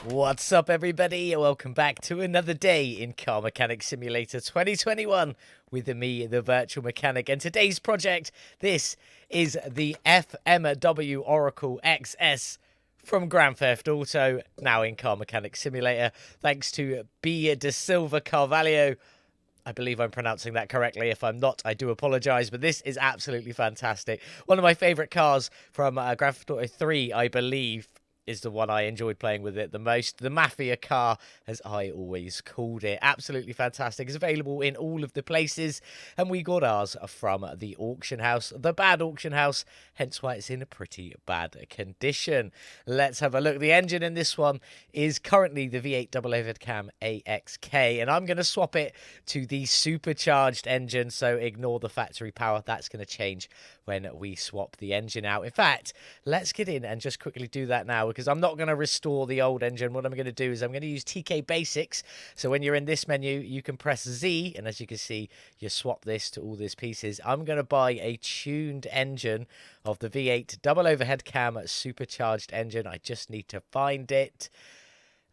What's up, everybody? Welcome back to another day in Car Mechanic Simulator 2021 with me, the Virtual Mechanic. And today's project, this is the FMW Oracle XS from Grand Theft Auto, now in Car Mechanic Simulator, thanks to bdasilvacarvalho. I believe I'm pronouncing that correctly. If I'm not, I do apologize, but this is absolutely fantastic. One of my favorite cars from Grand Theft Auto 3, I believe, is the one I enjoyed playing with it the most. The Mafia car, as I always called it. Absolutely fantastic. It's available in all of the places, and we got ours from the auction house, the bad auction house, hence why it's in a pretty bad condition. Let's have a look. The engine in this one is currently the V8 double overhead cam AXK, and I'm going to swap it to the supercharged engine, so ignore the factory power. That's going to change when we swap the engine out. In fact, let's get in and just quickly do that now, because I'm not going to restore the old engine. What I'm going to do is I'm going to use TK Basics. So when you're in this menu, you can press Z, and as you can see, you swap this to all these pieces. I'm going to buy a tuned engine of the V8 double overhead cam supercharged engine. I just need to find it.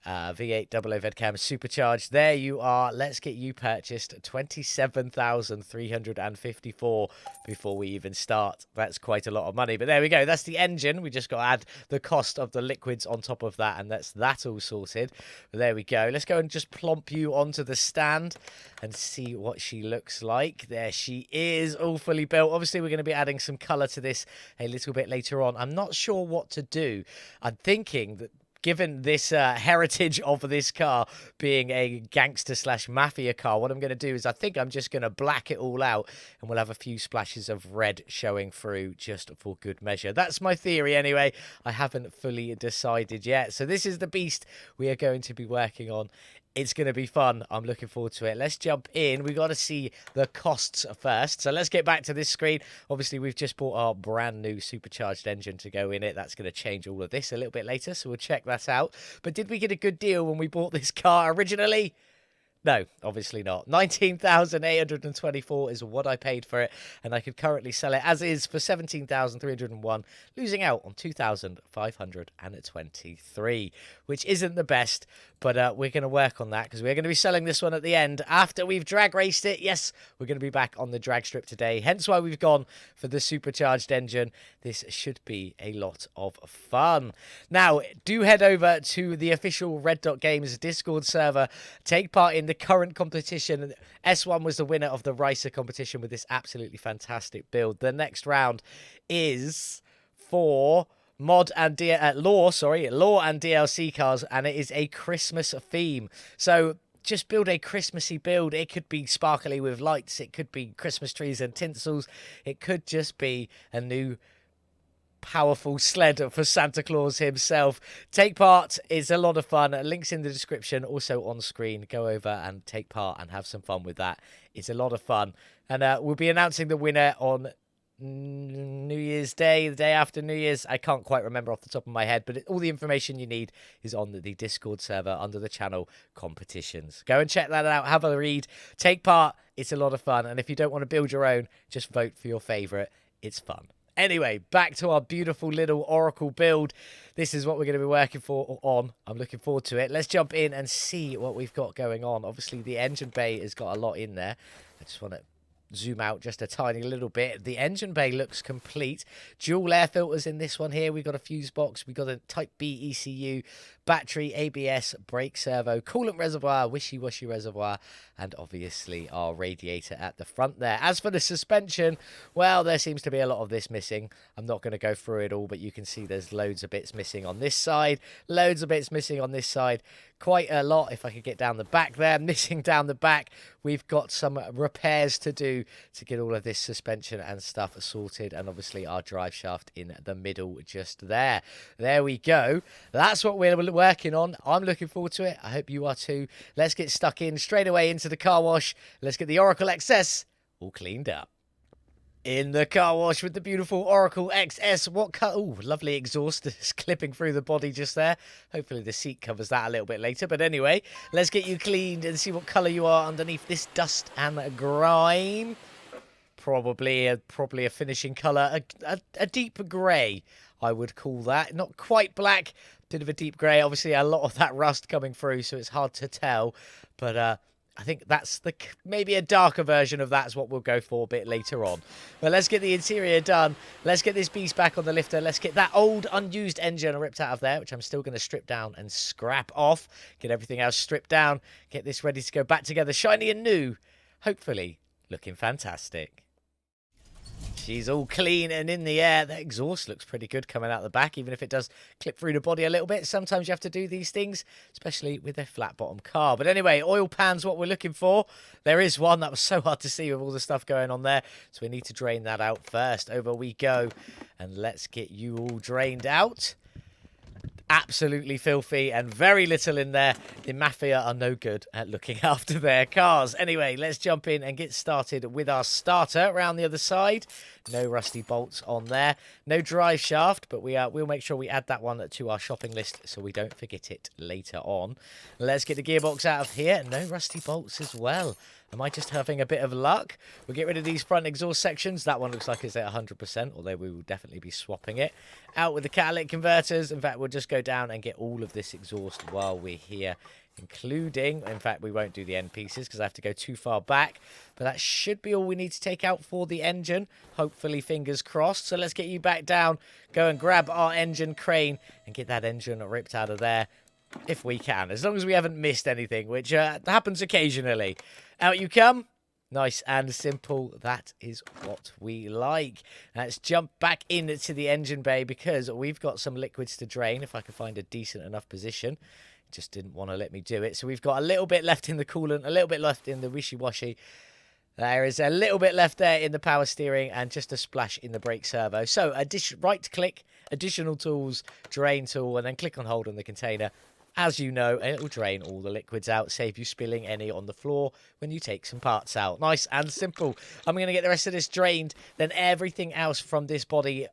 V8 double overhead cam supercharged. There you are. Let's get you purchased. 27,354 before we even start. That's quite a lot of money, but there we go. That's the engine. We just got to add the cost of the liquids on top of that, and that's that all sorted. But there we go. Let's go and just plump you onto the stand and see what she looks like. There she is, all fully built. Obviously, we're going to be adding some color to this a little bit later on. I'm not sure what to do. I'm thinking that given this heritage of this car being a gangster slash mafia car, what I'm going to do is I think I'm just going to black it all out, and we'll have a few splashes of red showing through just for good measure. That's my theory anyway. I haven't fully decided yet. So this is the beast we are going to be working on. It's going to be fun. I'm looking forward to it. Let's jump in. We got to see the costs first. So let's get back to this screen. Obviously, we've just bought our brand new supercharged engine to go in it. That's going to change all of this a little bit later, so we'll check that out. But did we get a good deal when we bought this car originally? No, obviously not. 19,824 is what I paid for it, and I could currently sell it as is for 17,301, losing out on 2,523, which isn't the best, but we're going to work on that, because we're going to be selling this one at the end after we've drag raced it. Yes, we're going to be back on the drag strip today, hence why we've gone for the supercharged engine. This should be a lot of fun. Now, do head over to the official Red Dot Games Discord server. Take part in the current competition. S1 was the winner of the Ricer competition with this absolutely fantastic build. The next round is for law and DLC cars, and it is a Christmas theme. So just build a Christmassy build. It could be sparkly with lights, it could be Christmas trees and tinsels, it could just be a new powerful sled for Santa Claus himself. Take part. It's a lot of fun. Links in the description, also on screen. Go over and take part and have some fun with that. It's a lot of fun, and we'll be announcing the winner on New Year's Day, the day after New Year's. I can't quite remember off the top of my head, but all the information you need is on the Discord server under the channel competitions. Go and check that out, have a read, take part. It's a lot of fun, and if you don't want to build your own, just vote for your favorite. It's fun. Anyway, back to our beautiful little Oracle build. This is what we're going to be working on. I'm looking forward to it. Let's jump in and see what we've got going on. Obviously, the engine bay has got a lot in there. I just want to zoom out just a tiny little bit. The engine bay looks complete. Dual air filters in this one here. We've got a fuse box. We've got a Type B ECU, battery, ABS, brake servo, coolant reservoir, wishy-washy reservoir, and obviously our radiator at the front there. As for the suspension, well, there seems to be a lot of this missing. I'm not going to go through it all, but you can see there's loads of bits missing on this side, loads of bits missing on this side. Quite a lot, if I could get down the back there. Missing down the back, we've got some repairs to do to get all of this suspension and stuff sorted, and obviously our drive shaft in the middle just there. There we go. That's what we're working on. I'm looking forward to it. I hope you are too. Let's get stuck in straight away into the car wash. Let's get the Oracle XS all cleaned up. In the car wash with the beautiful Oracle XS. What cut? Oh, lovely exhaust clipping through the body just there. Hopefully the seat covers that a little bit later. But anyway, let's get you cleaned and see what colour you are underneath this dust and grime. probably a finishing colour, a deep grey, I would call that. Not quite black, bit of a deep grey. Obviously, a lot of that rust coming through, so it's hard to tell. But I think that's maybe a darker version of that's what we'll go for a bit later on. But let's get the interior done. Let's get this beast back on the lifter. Let's get that old unused engine ripped out of there, which I'm still going to strip down and scrap off. Get everything else stripped down. Get this ready to go back together, shiny and new. Hopefully looking fantastic. She's all clean and in the air. The exhaust looks pretty good coming out the back, even if it does clip through the body a little bit. Sometimes you have to do these things, especially with a flat bottom car. But anyway, oil pan's what we're looking for. There is one that was so hard to see with all the stuff going on there. So we need to drain that out first. Over we go. And let's get you all drained out. Absolutely filthy and very little in there. The Mafia are no good at looking after their cars. Anyway, let's jump in and get started with our starter around the other side. No rusty bolts on there. No drive shaft, but we'll make sure we add that one to our shopping list so we don't forget it later on. Let's get the gearbox out of here. No rusty bolts as well. Am I just having a bit of luck? We'll get rid of these front exhaust sections. That one looks like it's at 100%, although we will definitely be swapping it. Out with the catalytic converters. In fact, we'll just go down and get all of this exhaust while we're here, including, in fact, we won't do the end pieces because I have to go too far back. But that should be all we need to take out for the engine. Hopefully, fingers crossed. So let's get you back down, go and grab our engine crane and get that engine ripped out of there. If we can, as long as we haven't missed anything, which happens occasionally. Out you come. Nice and simple. That is what we like. Let's jump back into the engine bay because we've got some liquids to drain. If I can find a decent enough position. It just didn't want to let me do it. So we've got a little bit left in the coolant, a little bit left in the wishy-washy. There is a little bit left there in the power steering and just a splash in the brake servo. So right-click, additional tools, drain tool, and then click on hold on the container. As you know, and it will drain all the liquids out, save you spilling any on the floor when you take some parts out. Nice and simple. I'm going to get the rest of this drained, then everything else from this body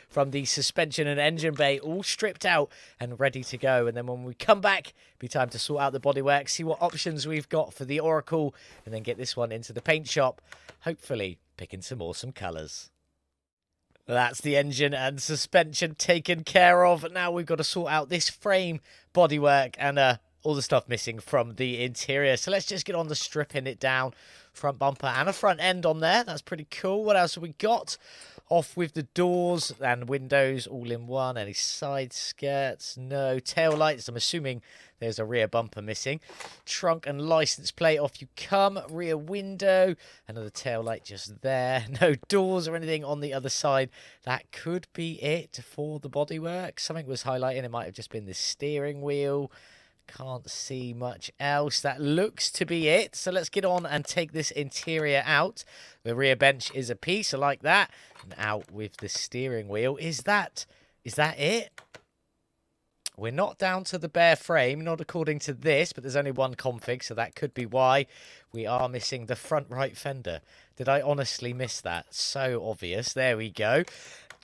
from the suspension and engine bay all stripped out and ready to go. And then when we come back, it'll be time to sort out the bodywork, see what options we've got for the Oracle, and then get this one into the paint shop, hopefully picking some awesome colours. That's the engine and suspension taken care of. Now we've got to sort out this frame, bodywork, and all the stuff missing from the interior. So let's just get on to stripping it down. Front bumper and a front end on there. That's pretty cool. What else have we got? Off with the doors and windows all in one. Any side skirts? No. Tail lights. I'm assuming there's a rear bumper missing. Trunk and license plate. Off you come. Rear window. Another tail light just there. No doors or anything on the other side. That could be it for the bodywork. Something was highlighting. It might have just been the steering wheel. Can't see much else. That looks to be it. So let's get on and take this interior out. The rear bench is a piece. I like that. And out with the steering wheel. Is that it? We're not down to the bare frame, not according to this, but there's only one config, so that could be why. We are missing the front right fender. Did I honestly miss that? So obvious. There we go.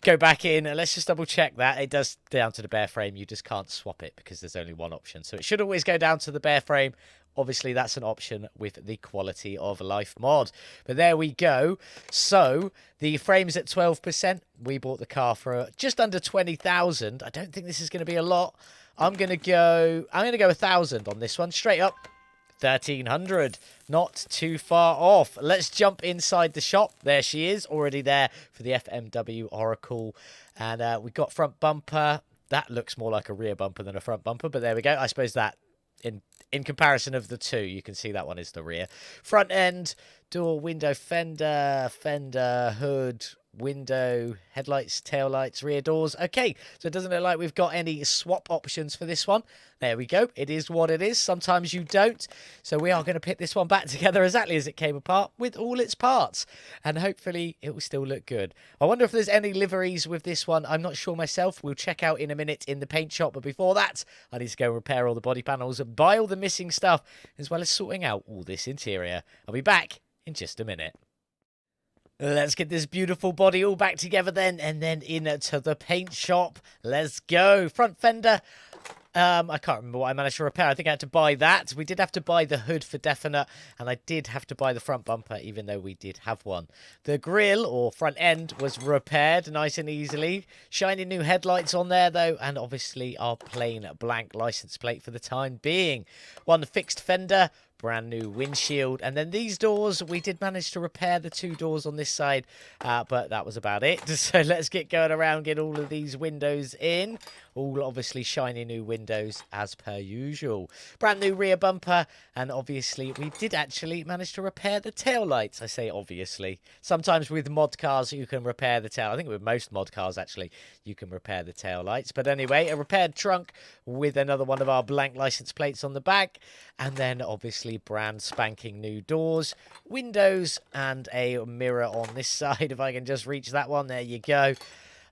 Go back in and let's just double check that. It does down to the bare frame. You just can't swap it because there's only one option. So it should always go down to the bare frame. Obviously, that's an option with the quality of life mod. But there we go. So the frame's at 12%. We bought the car for just under 20,000. I don't think this is going to be a lot. I'm going to go 1,000 on this one. Straight up. 1,300. Not too far off. Let's jump inside the shop. There she is, already there for the FMW Oracle. And we've got front bumper. That looks more like a rear bumper than a front bumper, but there we go. I suppose that in comparison of the two, you can see that one is the rear. Front end, door, window, fender, hood, window, headlights, tail lights, rear doors. Okay, so it doesn't look like we've got any swap options for this one. There we go. It is what it is. Sometimes you don't. So we are going to put this one back together exactly as it came apart with all its parts. And hopefully it will still look good. I wonder if there's any liveries with this one. I'm not sure myself. We'll check out in a minute in the paint shop. But before that, I need to go repair all the body panels and buy all the missing stuff, as well as sorting out all this interior. I'll be back in just a minute. Let's get this beautiful body all back together then, and then into the paint shop. Let's go. Front fender. I can't remember what I managed to repair. I think I had to buy that. We did have to buy the hood for definite, and I did have to buy the front bumper, even though we did have one. The grille, or front end, was repaired nice and easily. Shiny new headlights on there, though, and obviously our plain blank license plate for the time being. One fixed fender, brand new windshield, and then these doors, we did manage to repair the 2 doors on this side, but that was about it. So let's get going around, get all of these windows in. All obviously shiny new windows as per usual. Brand new rear bumper, and obviously we did actually manage to repair the tail lights. I say obviously. Sometimes with mod cars you can repair the tail. I think with most mod cars actually you can repair the tail lights. But anyway, a repaired trunk with another one of our blank license plates on the back, and then obviously brand spanking new doors, windows, and a mirror on this side. If I can just reach that one, there you go.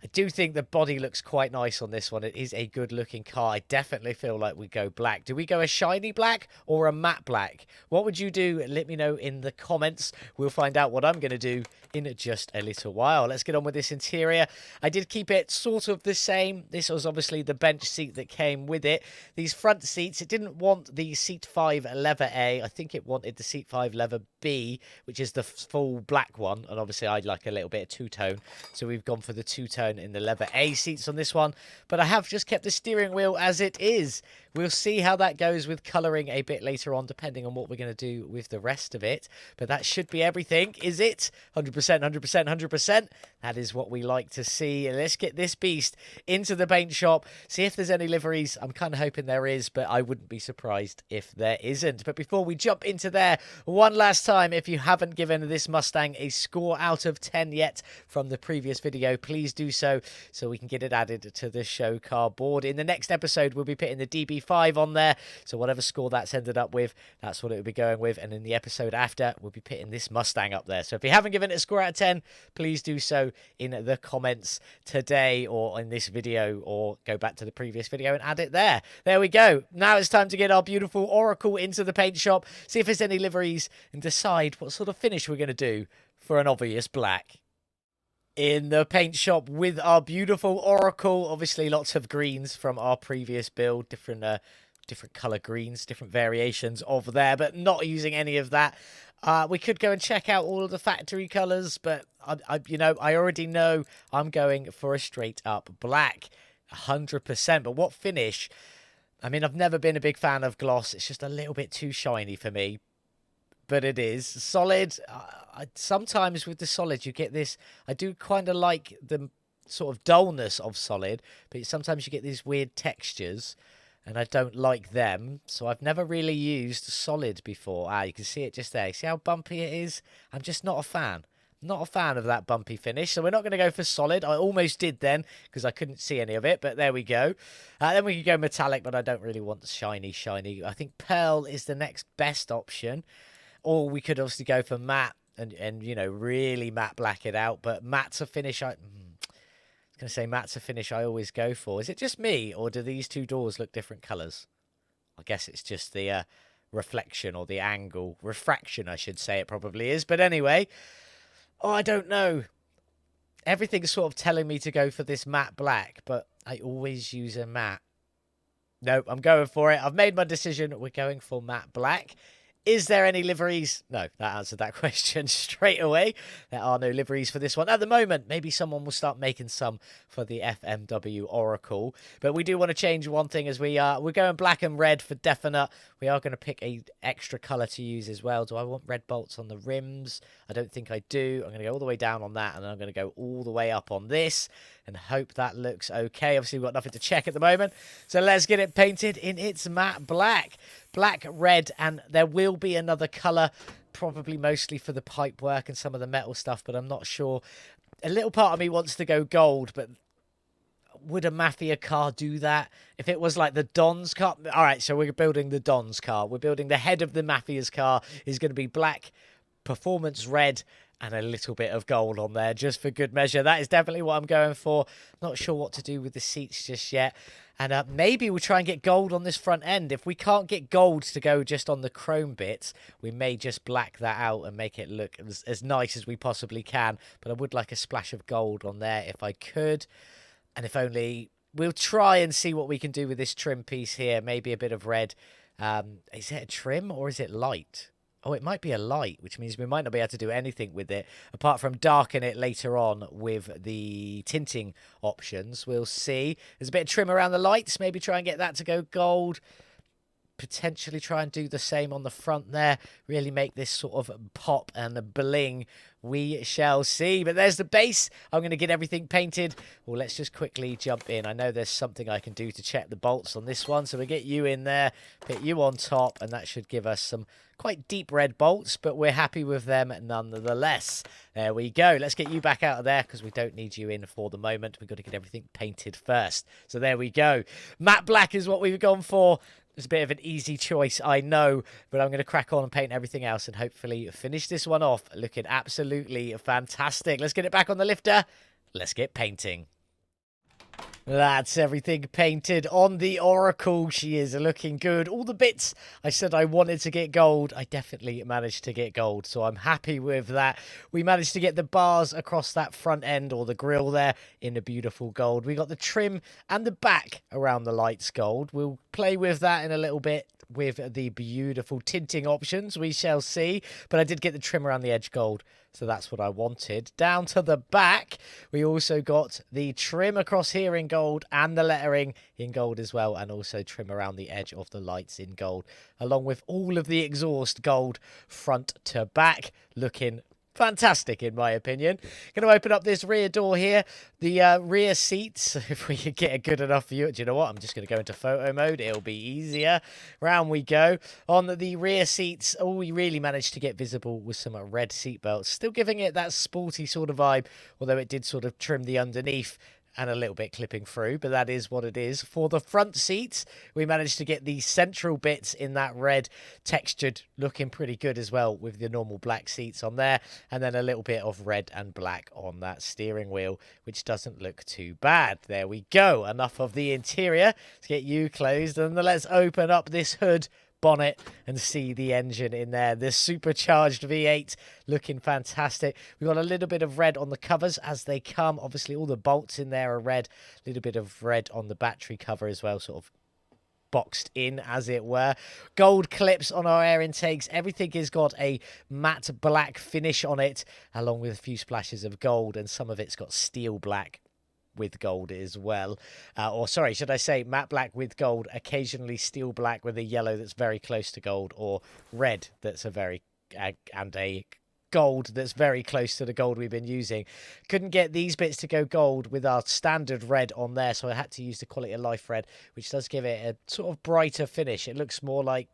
I do think the body looks quite nice on this one. It is a good looking car. I definitely feel like we go black. Do we go a shiny black or a matte black? What would you do? Let me know in the comments. We'll find out what I'm going to do in just a little while. Let's get on with this interior. I did keep it sort of the same. This was obviously the bench seat that came with it. These front seats, it didn't want the seat 5 leather A. I think it wanted the seat 5 leather B, which is the full black one. And obviously I'd like a little bit of two-tone. So we've gone for the two-tone in the leather A seats on this one, but I have just kept the steering wheel as it is. We'll see how that goes with colouring a bit later on, depending on what we're going to do with the rest of it. But that should be everything, is it? 100%, 100%, 100%. That is what we like to see. Let's get this beast into the paint shop, see if there's any liveries. I'm kind of hoping there is, but I wouldn't be surprised if there isn't. But before we jump into there, one last time, if you haven't given this Mustang a score out of 10 yet from the previous video, please do so we can get it added to the show car board. In the next episode, we'll be putting the DB5 on there, so whatever score that's ended up with, that's what it will be going with. And in the episode after, we'll be putting this Mustang up there. So if you haven't given it a score out of 10, please do so in the comments today or in this video, or go back to the previous video and add it there. There we go. Now it's time to get our beautiful Oracle into the paint shop, see if there's any liveries, and decide what sort of finish we're going to do for an obvious black. In the paint shop with our beautiful Oracle, obviously lots of greens from our previous build, different color greens, different variations of there, but not using any of that. We could go and check out all of the factory colors, but I already know I'm going for a straight up black, 100%. But what finish? I mean, I've never been a big fan of gloss. It's just a little bit too shiny for me. But it is solid. Sometimes with the solid you get this, I do kind of like the sort of dullness of solid, but sometimes you get these weird textures, and I don't like them. So I've never really used solid before. You can see it just there. See how bumpy it is? I'm just not a fan. Not a fan of that bumpy finish, so we're not going to go for solid. I almost did then, because I couldn't see any of it, but there we go. Then we could go metallic, but I don't really want shiny. I think pearl is the next best option. Or we could obviously go for matte and really matte black it out. But matte's a finish I was going to say matte's a finish I always go for. Is it just me, or do these 2 doors look different colours? I guess it's just the reflection or the angle. Refraction, I should say it probably is. But anyway, I don't know. Everything's sort of telling me to go for this matte black, but I always use a matte. Nope, I'm going for it. I've made my decision. We're going for matte black. Is there any liveries? No, that answered that question straight away. There are no liveries for this one at the moment. Maybe someone will start making some for the FMW Oracle. But we do want to change one thing, as we're going black and red for definite. We are going to pick a extra colour to use as well. Do I want red bolts on the rims? I don't think I do. I'm going to go all the way down on that, and then I'm going to go all the way up on this and hope that looks okay. Obviously, we've got nothing to check at the moment. So let's get it painted in its matte black. Black, red, and there will be another colour, probably mostly for the pipe work and some of the metal stuff, but I'm not sure. A little part of me wants to go gold, but would a Mafia car do that? If it was like the Don's car? All right, so we're building the Don's car. We're building the head of the Mafia's car is going to be black, performance red, and a little bit of gold on there just for good measure. That is definitely what I'm going for. Not sure what to do with the seats just yet. And maybe we'll try and get gold on this front end. If we can't get gold to go just on the chrome bits, we may just black that out and make it look as nice as we possibly can. But I would like a splash of gold on there if I could. And if only we'll try and see what we can do with this trim piece here. Maybe a bit of red. Is it a trim or is it light? Oh, it might be a light, which means we might not be able to do anything with it apart from darken it later on with the tinting options. We'll see. There's a bit of trim around the lights. Maybe try and get that to go gold. Potentially try and do the same on the front there. Really make this sort of pop and bling. We shall see. But there's the base. I'm going to get everything painted. Well, let's just quickly jump in. I know there's something I can do to check the bolts on this one. So we'll get you in there, put you on top, and that should give us some quite deep red bolts, but we're happy with them nonetheless. There we go. Let's get you back out of there because we don't need you in for the moment. We've got to get everything painted first. So there we go. Matte black is what we've gone for. It's a bit of an easy choice, I know, but I'm going to crack on and paint everything else and hopefully finish this one off looking absolutely fantastic. Let's get it back on the lifter. Let's get painting. That's everything painted on the Oracle. She is looking good. All the bits I said I wanted to get gold, I definitely managed to get gold. So I'm happy with that. We managed to get the bars across that front end or the grill there in a beautiful gold. We got the trim and the back around the lights gold. We'll play with that in a little bit with the beautiful tinting options. We shall see. But I did get the trim around the edge gold. So that's what I wanted. Down to the back, we also got the trim across here in gold and the lettering in gold as well. And also trim around the edge of the lights in gold. Along with all of the exhaust gold front to back. Looking fantastic, in my opinion. Going to open up this rear door here. The rear seats, if we could get a good enough view. Do you know what? I'm just going to go into photo mode. It'll be easier. Round we go. On the rear seats, all we really managed to get visible was some red seat belts. Still giving it that sporty sort of vibe, although it did sort of trim the underneath and a little bit clipping through, but that is what it is. For the front seats, we managed to get the central bits in that red textured, looking pretty good as well with the normal black seats on there, and then a little bit of red and black on that steering wheel, which doesn't look too bad. There we go. Enough of the interior. Let's get you closed, and then let's open up this hood bonnet and see the engine in there. The supercharged V8 looking fantastic. We've got a little bit of red on the covers as they come. Obviously all the bolts in there are red. A little bit of red on the battery cover as well, sort of boxed in as it were. Gold clips on our air intakes. Everything has got a matte black finish on it, along with a few splashes of gold, and some of it's got steel black with gold as well. Or sorry, should I say matte black with gold, occasionally steel black with a yellow that's very close to gold, or red that's a very and a gold that's very close to the gold we've been using. Couldn't get these bits to go gold with our standard red on there, so I had to use the Quality of Life red, which does give it a sort of brighter finish. It looks more like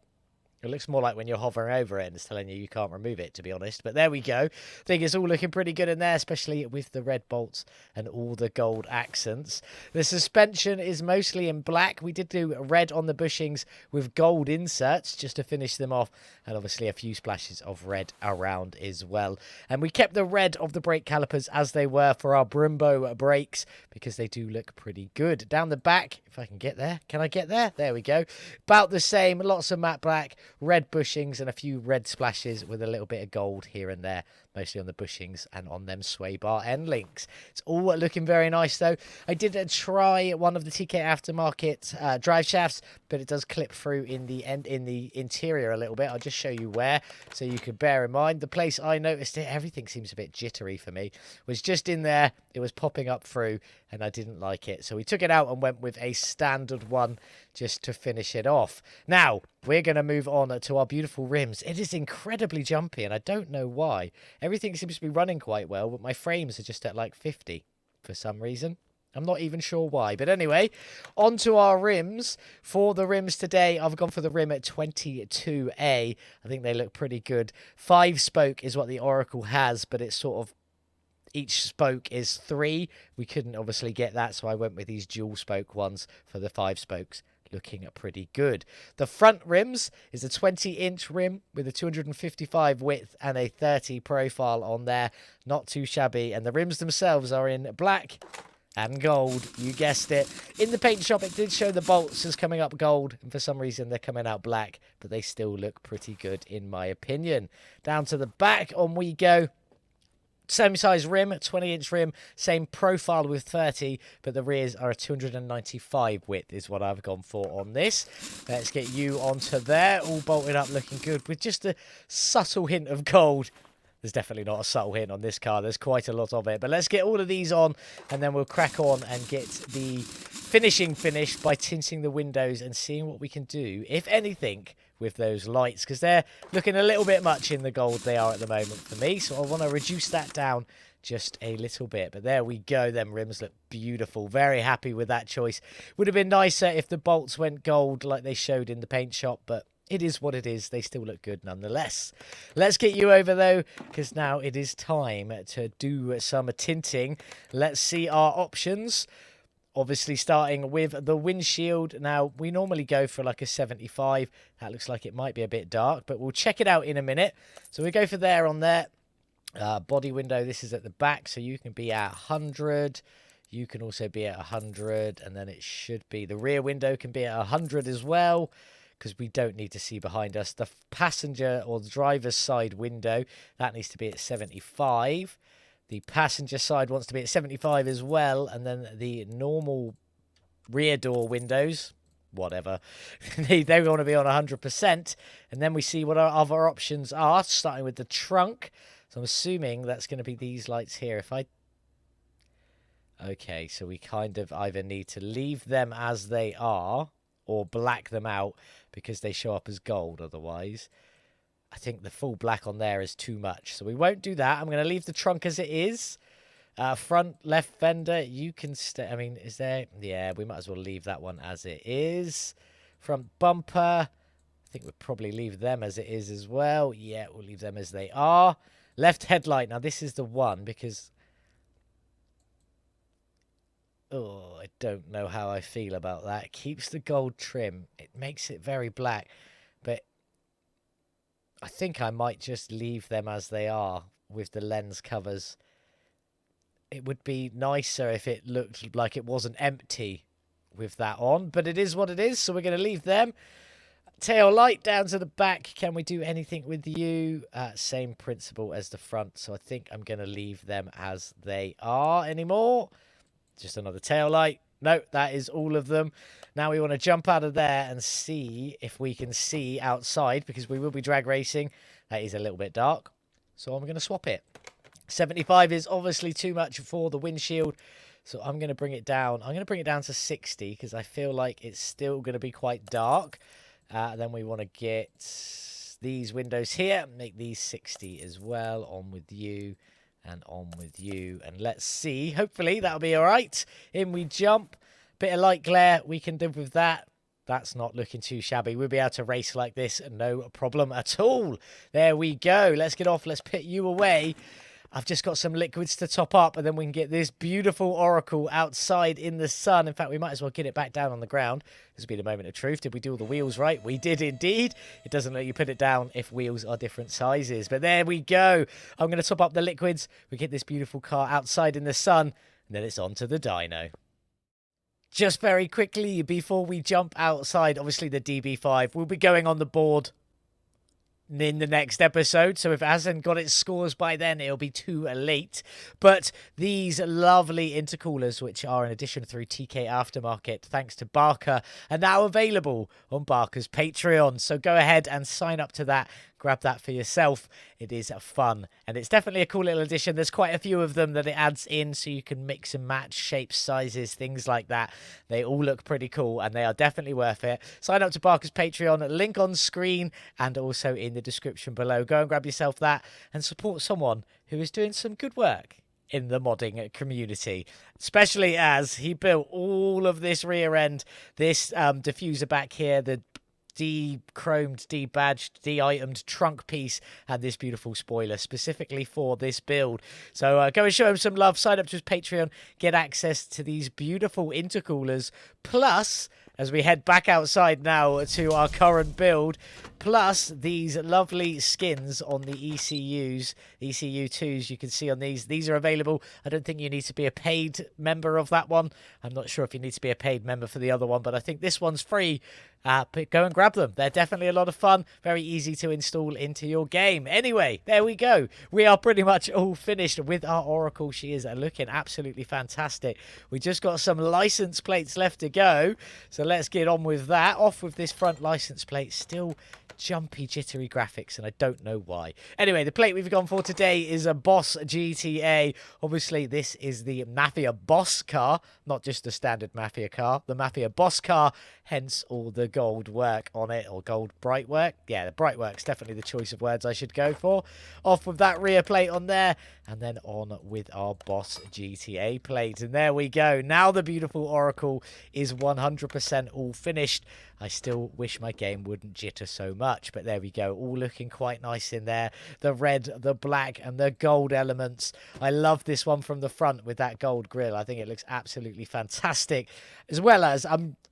when you're hovering over it and it's telling you can't remove it, to be honest. But there we go. I think it's all looking pretty good in there, especially with the red bolts and all the gold accents. The suspension is mostly in black. We did do red on the bushings with gold inserts just to finish them off, and obviously a few splashes of red around as well. And we kept the red of the brake calipers as they were for our Brembo brakes because they do look pretty good. Down the back, if I can get there. Can I get there? There we go. About the same. Lots of matte black, red bushings and a few red splashes with a little bit of gold here and there, mostly on the bushings and on them sway bar end links. It's all looking very nice though. I did try one of the TK Aftermarket drive shafts, but it does clip through in the interior a little bit. I'll just show you where so you can bear in mind. The place I noticed it, everything seems a bit jittery for me, was just in there. It was popping up through and I didn't like it, so we took it out and went with a standard one just to finish it off. Now we're going to move on to our beautiful rims. It is incredibly jumpy and I don't know why. Everything seems to be running quite well, but my frames are just at like 50 for some reason. I'm not even sure why. But anyway, on to our rims. For the rims today, I've gone for the rim at 22A. I think they look pretty good. 5-spoke is what the Oracle has, but it's sort of each spoke is 3. We couldn't obviously get that, so I went with these dual spoke ones for the 5 spokes. Looking pretty good. The front rims is a 20-inch rim with a 255 width and a 30 profile on there. Not too shabby. And the rims themselves are in black and gold. You guessed it. In the paint shop, it did show the bolts as coming up gold, and for some reason they're coming out black, but they still look pretty good in my opinion. Down to the back on we go. Same size rim, 20-inch rim, same profile with 30, but the rears are a 295 width is what I've gone for on this. Let's get you onto there, all bolted up, looking good, with just a subtle hint of gold. There's definitely not a subtle hint on this car. There's quite a lot of it. But let's get all of these on, and then we'll crack on and get the finishing finished by tinting the windows and seeing what we can do, if anything, with those lights, because they're looking a little bit much in the gold they are at the moment for me. So I want to reduce that down just a little bit. But there we go. Them rims look beautiful. Very happy with that choice. Would have been nicer if the bolts went gold like they showed in the paint shop, but it is what it is. They still look good nonetheless. Let's get you over, though, because now it is time to do some tinting. Let's see our options. Obviously, starting with the windshield. Now, we normally go for like a 75. That looks like it might be a bit dark, but we'll check it out in a minute. So we go for there on there. Body window, this is at the back, so you can be at 100. You can also be at 100, and then it should be... The rear window can be at 100 as well, because we don't need to see behind us. The passenger or the driver's side window, that needs to be at 75. The passenger side wants to be at 75 as well. And then the normal rear door windows, whatever, they want to be on 100%. And then we see what our other options are, starting with the trunk. So I'm assuming that's going to be these lights here. Okay, so we kind of either need to leave them as they are or black them out because they show up as gold otherwise. I think the full black on there is too much, so we won't do that. I'm going to leave the trunk as it is. Front left fender, you can stay. I mean, is there... Yeah, we might as well leave that one as it is. Front bumper, I think we'll probably leave them as it is as well. Yeah, we'll leave them as they are. Left headlight, now this is the one because... Oh, I don't know how I feel about that. It keeps the gold trim. It makes it very black, but... I think I might just leave them as they are with the lens covers. It would be nicer if it looked like it wasn't empty with that on, but it is what it is, so we're going to leave them. Tail light down to the back. Can we do anything with you? Same principle as the front, so I think I'm going to leave them as they are anymore. Just another tail light. No, that is all of them. Now we want to jump out of there and see if we can see outside, because we will be drag racing. That is a little bit dark, so I'm going to swap it. 75 is obviously too much for the windshield, so I'm going to bring it down. I'm going to bring it down to 60 because I feel like it's still going to be quite dark. Then we want to get these windows here, make these 60 as well. On with you. And on with you, and let's see. Hopefully that'll be all right. In we jump. Bit of light glare, we can live with that. That's not looking too shabby. We'll be able to race like this, no problem at all. There we go. Let's get off. Let's put you away. I've just got some liquids to top up, and then we can get this beautiful Oracle outside in the sun. In fact, we might as well get it back down on the ground. This will be the moment of truth. Did we do all the wheels right? We did indeed. It doesn't let you put it down if wheels are different sizes. But there we go. I'm going to top up the liquids. We get this beautiful car outside in the sun, and then it's on to the dyno. Just very quickly, before we jump outside, obviously the DB5 will be going on the board in the next episode, so if it hasn't got its scores by then, it'll be too late. But these lovely intercoolers, which are an addition through TK Aftermarket thanks to Barker, are now available on Barker's Patreon, so go ahead and sign up to that. Grab that for yourself. It is fun, and it's definitely a cool little addition. There's quite a few of them that it adds in, so you can mix and match shapes, sizes, things like that. They all look pretty cool, and they are definitely worth it. Sign up to Barker's Patreon, link on screen, and also in the description below. Go and grab yourself that, and support someone who is doing some good work in the modding community, especially as he built all of this rear end, this diffuser back here, the de-chromed, de-badged, de-itemed trunk piece, and this beautiful spoiler specifically for this build. So go and show him some love, sign up to his Patreon, get access to these beautiful intercoolers, plus as we head back outside now to our current build. Plus these lovely skins on the ECUs, ECU2s you can see on these. These are available. I don't think you need to be a paid member of that one. I'm not sure if you need to be a paid member for the other one, but I think this one's free. But go and grab them. They're definitely a lot of fun. Very easy to install into your game. Anyway, there we go. We are pretty much all finished with our Oracle. She is looking absolutely fantastic. We just got some license plates left to go. So let's get on with that. Off with this front license plate. Still jumpy, jittery graphics, and I don't know why. Anyway, the plate we've gone for today is a Boss GTA. Obviously, this is the Mafia Boss car, not just the standard Mafia car, the Mafia Boss car, hence all the gold work on it, or gold bright work. Yeah, the bright work's definitely the choice of words I should go for. Off with that rear plate on there, and then on with our Boss GTA plate. And there we go. Now the beautiful Oracle is 100% all finished. I still wish my game wouldn't jitter so much, but there we go. All looking quite nice in there. The red, the black, and the gold elements. I love this one from the front with that gold grille. I think it looks absolutely fantastic. As well as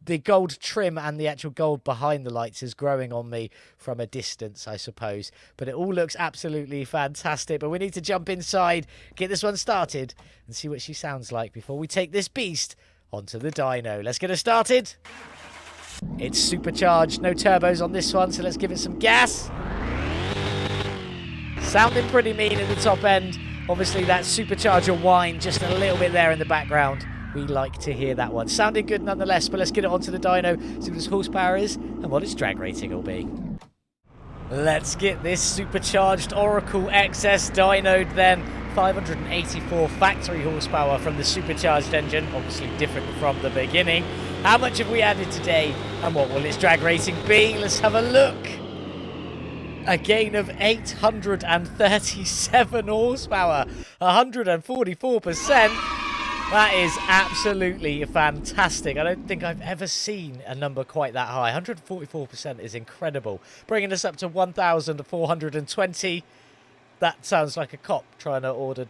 the gold trim and the actual gold behind the lights is growing on me from a distance, I suppose. But it all looks absolutely fantastic. But we need to jump inside, get this one started, and see what she sounds like before we take this beast onto the dyno. Let's get her started. It's supercharged, no turbos on this one, so let's give it some gas. Sounding pretty mean at the top end. Obviously that supercharger whine just a little bit there in the background. We like to hear that one. Sounding good nonetheless, but let's get it onto the dyno, see what its horsepower is and what its drag rating will be. Let's get this supercharged Oracle XS dynoed then. 584 factory horsepower from the supercharged engine, obviously different from the beginning. How much have we added today and what will its drag rating be? Let's have a look. A gain of 837 horsepower, 144%. That is absolutely fantastic. I don't think I've ever seen a number quite that high. 144% is incredible. Bringing us up to 1,420. That sounds like a cop trying to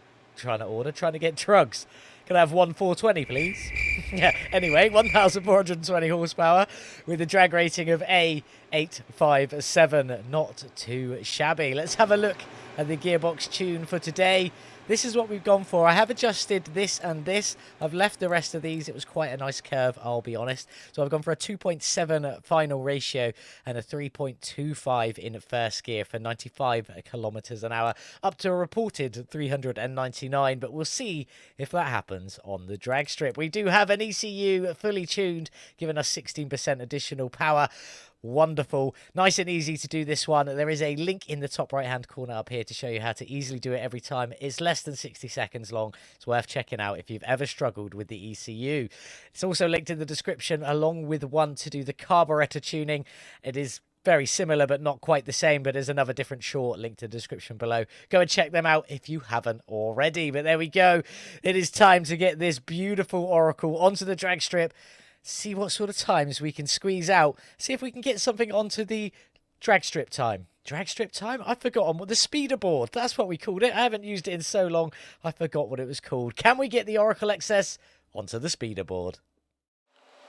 get drugs. Can I have 1,420, please? Yeah, anyway, 1,420 horsepower with a drag rating of A857. Not too shabby. Let's have a look at the gearbox tune for today. This is what we've gone for. I have adjusted this and this. I've left the rest of these. It was quite a nice curve, I'll be honest. So I've gone for a 2.7 final ratio and a 3.25 in first gear for 95 kilometers an hour, up to a reported 399. But we'll see if that happens on the drag strip. We do have an ECU fully tuned, giving us 16% additional power. Wonderful. Nice and easy to do this one. There is a link in the top right hand corner up here to show you how to easily do it every time. It's less than 60 seconds long. It's worth checking out if you've ever struggled with the ECU. It's also linked in the description along with one to do the carburetor tuning. It is very similar but not quite the same, but there's another different short linked in the description below. Go and check them out if you haven't already. But there we go. It is time to get this beautiful Oracle onto the drag strip. See what sort of times we can squeeze out. See if we can get something onto the drag strip time. Drag strip time? I've forgotten what the speeder board. That's what we called it. I haven't used it in so long. I forgot what it was called. Can we get the Oracle XS onto the speeder board?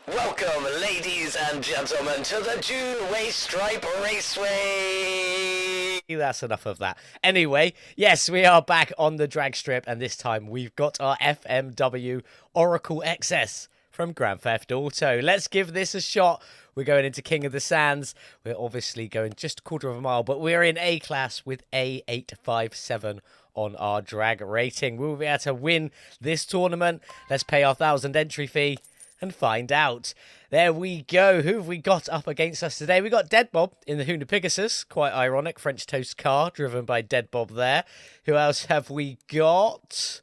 Welcome, ladies and gentlemen, to the June Way Stripe Raceway. That's enough of that. Anyway, yes, we are back on the drag strip, and this time we've got our FMW Oracle XS from Grand Theft Auto. Let's give this a shot. We're going into King of the Sands. We're obviously going just a quarter of a mile, but we're in A class with A857 on our drag rating. We'll be able to win this tournament. Let's pay our 1,000 entry fee and find out. There we go. Who have we got up against us today? We got Dead Bob in the Honda Pegasus. Quite ironic. French toast car driven by Dead Bob there. Who else have we got?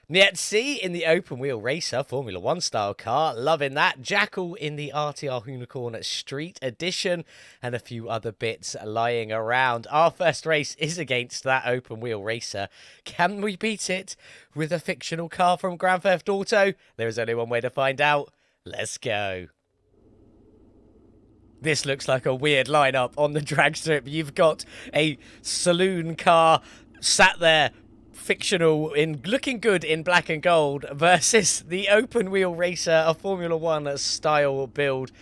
Nietzsche in the open wheel racer, Formula 1 style car. Loving that. Jackal in the RTR Unicorn Street Edition. And a few other bits lying around. Our first race is against that open wheel racer. Can we beat it with a fictional car from Grand Theft Auto? There is only one way to find out. Let's go. This looks like a weird lineup on the drag strip. You've got a saloon car sat there fictional in looking good in black and gold versus the open wheel racer, a Formula One style build.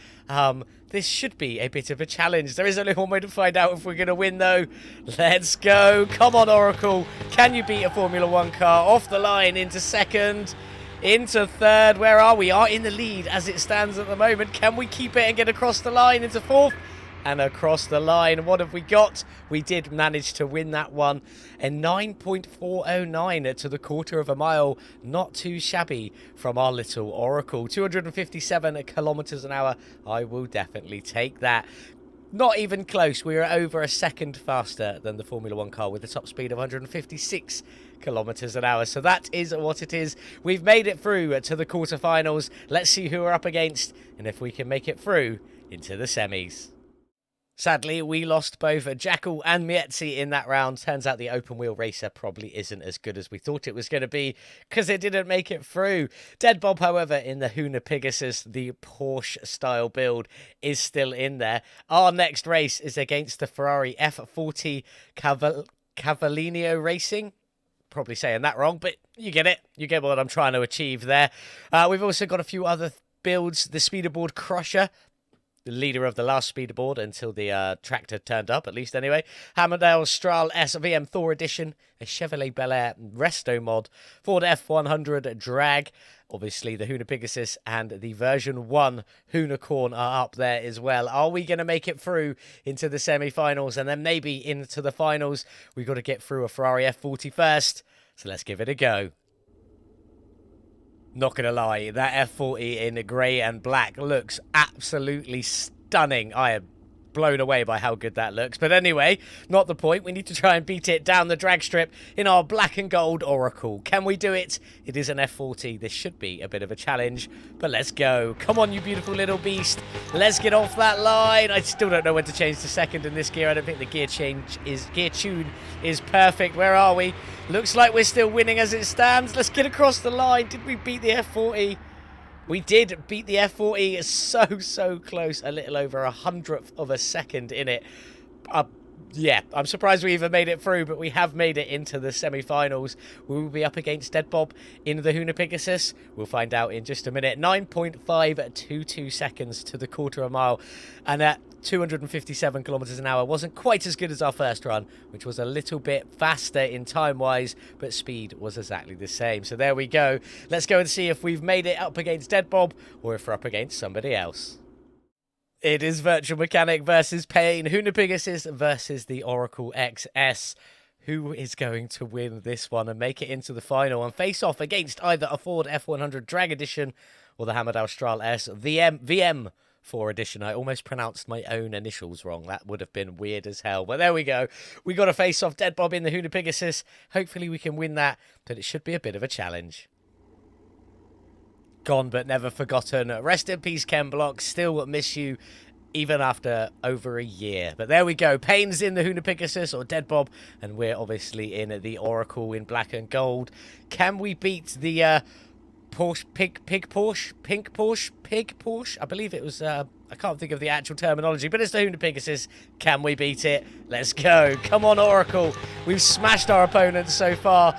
This should be a bit of a challenge. There is only one way to find out if we're going to win, though. Let's go. Come on, Oracle. Can you beat a Formula One car? Off the line into second, into third. Where are we? Are in the lead as it stands at the moment. Can we keep it and get across the line into fourth? And across the line, what have we got? We did manage to win that one. A 9.409 to the quarter of a mile. Not too shabby from our little Oracle. 257 kilometers an hour. I will definitely take that. Not even close. We were over a second faster than the Formula One car with a top speed of 156 kilometers an hour. So that is what it is. We've made it through to the quarterfinals. Let's see who we're up against and if we can make it through into the semis. Sadly, we lost both Jackal and Mietzi in that round. Turns out the open wheel racer probably isn't as good as we thought it was going to be because it didn't make it through. Dead Bob, however, in the Huna Pegasus, the Porsche style build, is still in there. Our next race is against the Ferrari F40 Cavallino Racing. Probably saying that wrong, but you get it. You get what I'm trying to achieve there. We've also got a few other builds. The Speederboard Crusher, the leader of the last speederboard until the tractor turned up, at least anyway. Hammerdale Strahl S VM Thor Edition, a Chevrolet Bel Air Resto mod, Ford F100 Drag, obviously the Huna Pegasus, and the version 1 Hunicorn are up there as well. Are we going to make it through into the semi-finals and then maybe into the finals? We've got to get through a Ferrari F40 first, so let's give it a go. Not going to lie, that F40 in grey and black looks absolutely stunning. I am blown away by how good that looks. But anyway, not the point. We need to try and beat it down the drag strip in our black and gold Oracle. Can we do it? It is an F40. This should be a bit of a challenge, but let's go. Come on, you beautiful little beast. Let's get off that line. I still don't know when to change to second in this gear. I don't think the gear tune is perfect. Where are we? Looks like we're still winning as it stands. Let's get across the line. Did we beat the F40? We did beat the F40 so close, a little over 100th of a second in it. Yeah, I'm surprised we even made it through, but we have made it into the semi-finals. We will be up against Dead Bob in the Huna Pegasus. We'll find out in just a minute. 9.522 seconds to the quarter of a mile, and at 257 kilometers an hour wasn't quite as good as our first run, which was a little bit faster in time-wise, but speed was exactly the same. So there we go. Let's go and see if we've made it up against Dead Bob or if we're up against somebody else. It is Virtual Mechanic versus Payne. Huna Pegasus versus the Oracle XS. Who is going to win this one and make it into the final and face off against either a Ford F100 Drag Edition or the Hammerdale Strahl S VM 4 Edition. I almost pronounced my own initials wrong. That would have been weird as hell. But there we go. We got to face off Dead Bob in the Huna Pegasus. Hopefully we can win that, but it should be a bit of a challenge. Gone but never forgotten. Rest in peace, Ken Block. Still miss you even after over a year. But there we go. Payne's in the Huna Pegasus or Dead Bob, and we're obviously in the Oracle in black and gold. Can we beat the Porsche, pink Porsche? I believe it was, I can't think of the actual terminology, but it's the Huna Pegasus. Can we beat it? Let's go. Come on, Oracle. We've smashed our opponents so far.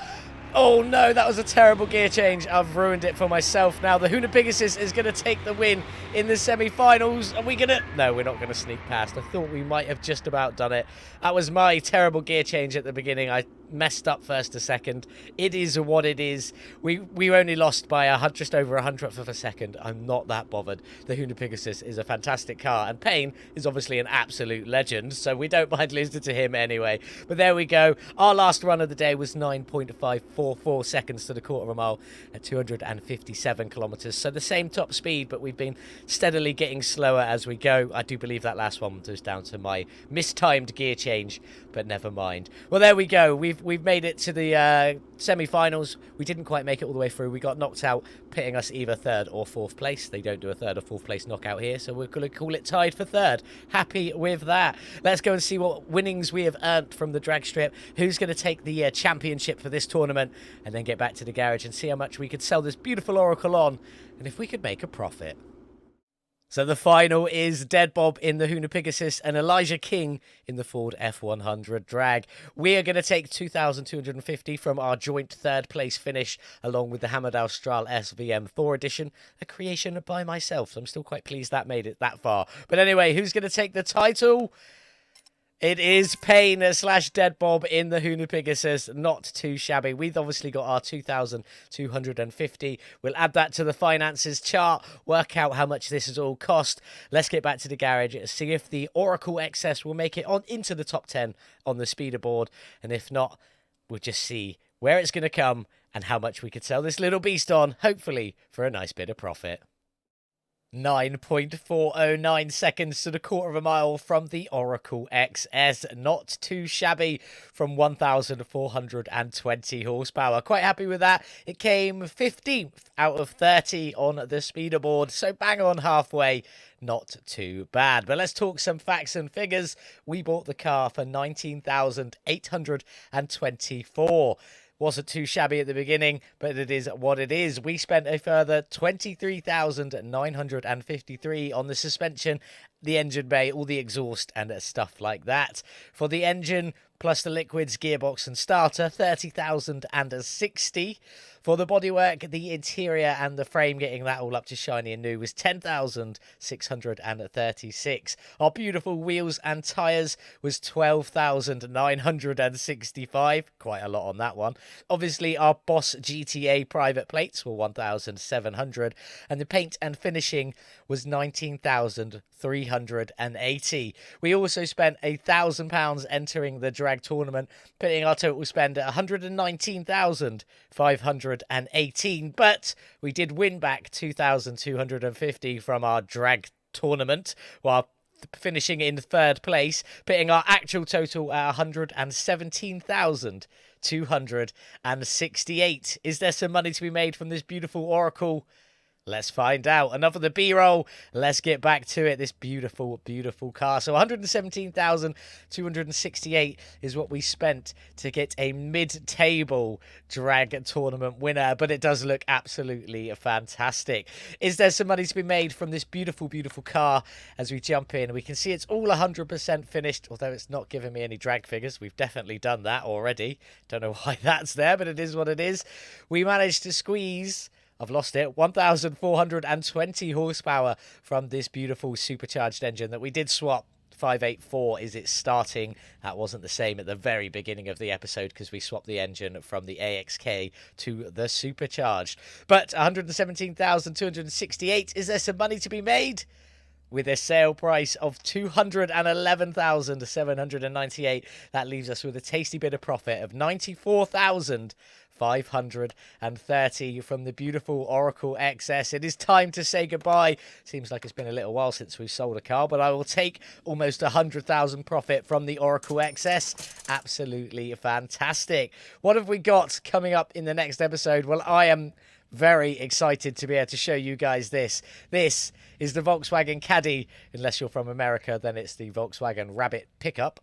Oh no, that was a terrible gear change. I've ruined it for myself now. The Huna Pegasus is going to take the win in the semi-finals. Are we going to... No, we're not going to sneak past. I thought we might have just about done it. That was my terrible gear change at the beginning. I messed up first to second. It is what it is. We only lost by just over 100th of a second. I'm not that bothered. The Huna Pegasus is a fantastic car, and Payne is obviously an absolute legend, so we don't mind losing to him anyway. But there we go. Our last run of the day was 9.544 seconds to the quarter of a mile at 257 kilometers. So the same top speed, but we've been steadily getting slower as we go. I do believe that last one was down to my mistimed gear change, but never mind. Well, there we go. We've made it to the semi-finals. We didn't quite make it all the way through. We got knocked out, pitting us either third or fourth place. They don't do a third or fourth place knockout here, so we're going to call it tied for third. Happy with that. Let's go and see what winnings we have earned from the drag strip. Who's going to take the championship for this tournament, and then get back to the garage and see how much we could sell this beautiful Oracle on, and if we could make a profit. So the final is Dead Bob in the Huna Pegasus and Elijah King in the Ford F100 Drag. We are going to take 2,250 from our joint third place finish, along with the Hamad Austral SVM Thor edition, a creation by myself. So I'm still quite pleased that made it that far. But anyway, who's going to take the title? It is Payne / Dead Bob in the Huna Pegasus. Not too shabby. We've obviously got our 2,250. We'll add that to the finances chart, work out how much this has all cost. Let's get back to the garage, see if the Oracle XS will make it on into the top 10 on the speeder board. And if not, we'll just see where it's going to come and how much we could sell this little beast on, hopefully for a nice bit of profit. 9.409 seconds to the quarter of a mile from the Oracle XS. Not too shabby from 1,420 horsepower. Quite happy with that. It came 15th out of 30 on the speeder board, so bang on halfway. Not too bad. But let's talk some facts and figures. We bought the car for 19,824. Wasn't too shabby at the beginning, but it is what it is. We spent a further 23,953 on the suspension, the engine bay, all the exhaust and stuff like that. For the engine, plus the liquids, gearbox and starter, 30,060. For the bodywork, the interior and the frame, getting that all up to shiny and new, was 10,636. Our beautiful wheels and tyres was 12,965. Quite a lot on that one. Obviously, our Boss GTA private plates were 1,700. And the paint and finishing was 19,380. We also spent £1,000 entering the drag tournament, putting our total spend at 119,518. But we did win back 2,250 from our drag tournament, while finishing in third place, putting our actual total at 117,268. Is there some money to be made from this beautiful Oracle? Let's find out. Enough of the B-roll. Let's get back to it. This beautiful, beautiful car. So 117,268 is what we spent to get a mid-table drag tournament winner. But it does look absolutely fantastic. Is there some money to be made from this beautiful, beautiful car? As we jump in, we can see it's all 100% finished, although it's not giving me any drag figures. We've definitely done that already. Don't know why that's there, but it is what it is. We managed to squeeze... I've lost it. 1,420 horsepower from this beautiful supercharged engine that we did swap. 584 is its starting. That wasn't the same at the very beginning of the episode because we swapped the engine from the AXK to the supercharged. But 117,268. Is there some money to be made? With a sale price of 211,798, that leaves us with a tasty bit of profit of 94,530 from the beautiful Oracle XS. It is time to say goodbye. Seems like it's been a little while since we've sold a car, but I will take almost 100,000 profit from the Oracle XS. Absolutely fantastic. What have we got coming up in the next episode? Well, I am very excited to be able to show you guys this. This is the Volkswagen Caddy. Unless you're from America, then it's the Volkswagen Rabbit pickup.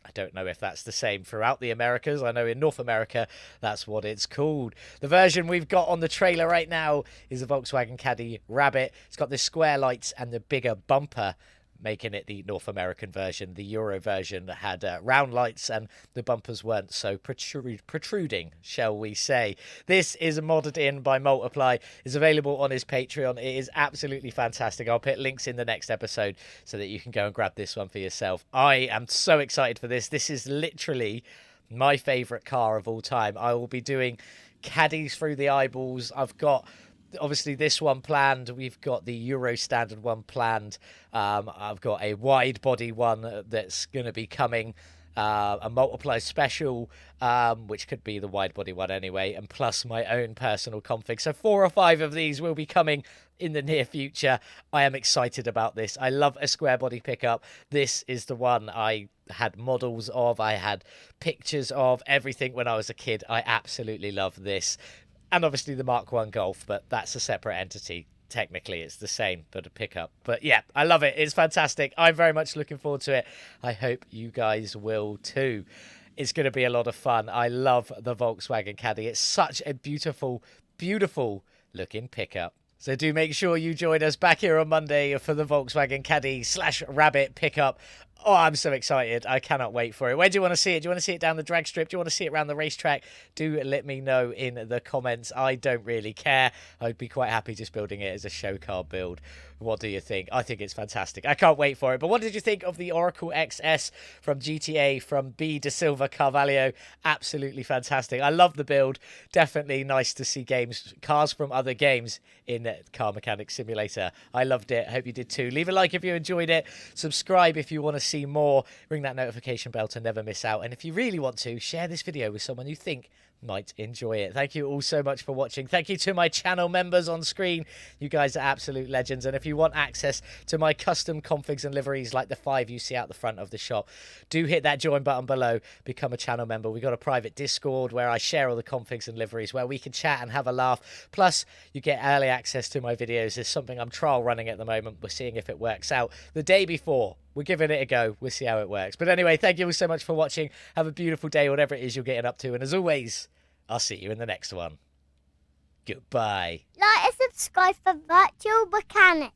I don't know if that's the same throughout the Americas. I know in North America, that's what it's called. The version we've got on the trailer right now is the Volkswagen Caddy Rabbit. It's got the square lights and the bigger bumper, making it the North American version. The Euro version had round lights and the bumpers weren't so protruding, shall we say. This is modded in by Multiply. It's available on his Patreon. It is absolutely fantastic. I'll put links in the next episode so that you can go and grab this one for yourself. I am so excited for this. This is literally my favourite car of all time. I will be doing caddies through the eyeballs. I've got... obviously this one planned. We've got the Euro standard one planned. I've got a wide body one that's going to be coming, a Multiply special, which could be the wide body one anyway, and plus my own personal config. So 4 or 5 of these will be coming in the near future. I am excited about this. I love a square body pickup. This is the one I had models of. I had pictures of everything when I was a kid. I absolutely love this. And obviously the Mark 1 Golf, but that's a separate entity. Technically, it's the same, but a pickup. But yeah, I love it. It's fantastic. I'm very much looking forward to it. I hope you guys will too. It's going to be a lot of fun. I love the Volkswagen Caddy. It's such a beautiful, beautiful looking pickup. So do make sure you join us back here on Monday for the Volkswagen Caddy / Rabbit pickup. Oh, I'm so excited. I cannot wait for it. Where do you want to see it? Do you want to see it down the drag strip? Do you want to see it around the racetrack? Do let me know in the comments. I don't really care. I'd be quite happy just building it as a show car build. What do you think? I think it's fantastic. I can't wait for it. But what did you think of the Oracle XS from GTA from bdasilvacarvalho? Absolutely fantastic. I love the build. Definitely nice to see cars from other games in Car Mechanic Simulator. I loved it. I hope you did too. Leave a like if you enjoyed it. Subscribe if you want to see more. Ring that notification bell to never miss out. And if you really want to, share this video with someone you think might enjoy it. Thank you all so much for watching. Thank you to my channel members on screen. You guys are absolute legends. And if you want access to my custom configs and liveries like the 5 you see out the front of the shop, do hit that join button below. Become a channel member. We've got a private Discord where I share all the configs and liveries where we can chat and have a laugh. Plus, you get early access to my videos. There's something I'm trial running at the moment. We're seeing if it works out the day before. We're giving it a go. We'll see how it works. But anyway, thank you all so much for watching. Have a beautiful day, whatever it is you're getting up to. And as always, I'll see you in the next one. Goodbye. Like and subscribe for Virtual Mechanic.